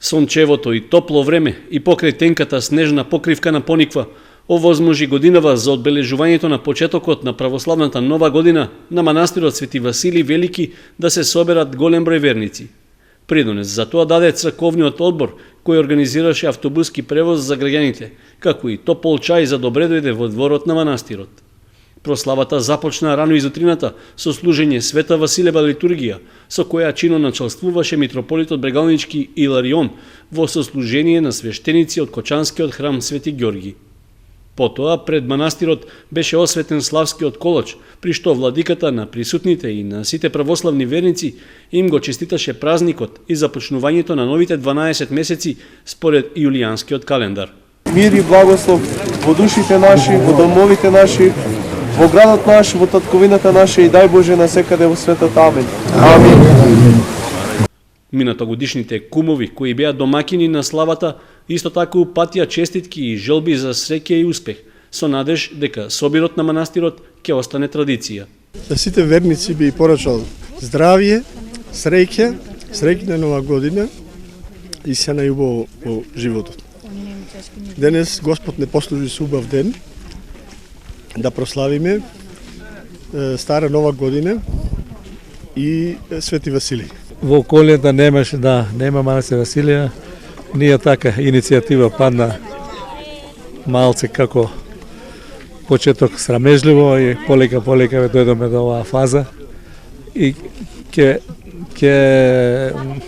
Сончевото и топло време и покрај тенката снежна покривка на Пониква овозможи годинава за одбележувањето на почетокот на православната нова година на манастирот Свети Василий Велики да се соберат голем број верници. Придонес за тоа даде црковниот одбор кој организираше автобуски превоз за граѓаните, како и топол чај за добре дојде во дворот на манастирот. Прославата започна рано изутрината со служење Света Василева литургија, со која чиноначалствуваше митрополитот Брегалнички Иларион во сослужение на свештеници од Кочанскиот храм Свети Ѓорги. Потоа пред манастирот беше осветен славскиот колоч, при што владиката на присутните и на сите православни верници им го честиташе празникот и започнувањето на новите 12 месеци според јулијанскиот календар. Мир и благослов во душите наши, во домовите наши, во градот наш, во татковината наша и дај Боже на секаде во светот. Амин. Амин. Минатогодишните кумови кои беа домакини на славата исто така упатија честитки и желби за среќа и успех, со надеж дека собирот на манастирот ќе остане традиција. За сите верници би порачал здравје, среќа, среќна нова година и се најубаво во животот. Денес Господ не послужи со убав ден да прославиме стара нова година и Свети Василий. Во околината нема манастир Василија, ние така иницијатива падна малце како почеток срамежливо и полека ве дојдоме до оваа фаза и ќе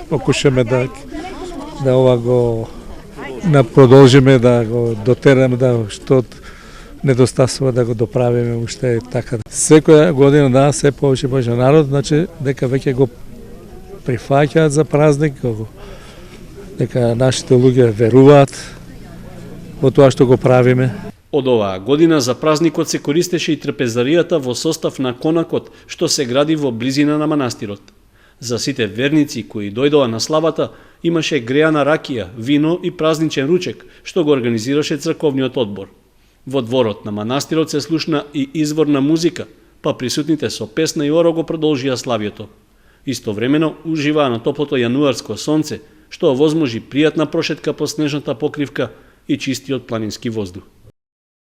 покушаме да ова го продолжиме, да го дотераме, да што недостасува да го доправиме уште така. Секоја година се повеќе народ, значи дека веќе го прифаќаат за празник, дека нашите луѓе веруваат во тоа што го правиме. Од оваа година за празникот се користеше и трпезаријата во состав на конакот што се гради во близина на манастирот. За сите верници кои дојдоа на славата имаше греана ракија, вино и празничен ручек што го организираше црковниот одбор. Во дворот на манастирот се слушна и изворна музика, па присутните со песна и оро го продолжија славјето. Истовремено уживаа на топлото јануарско сонце, што овозможи пријатна прошетка по снежната покривка и чистиот планински воздух.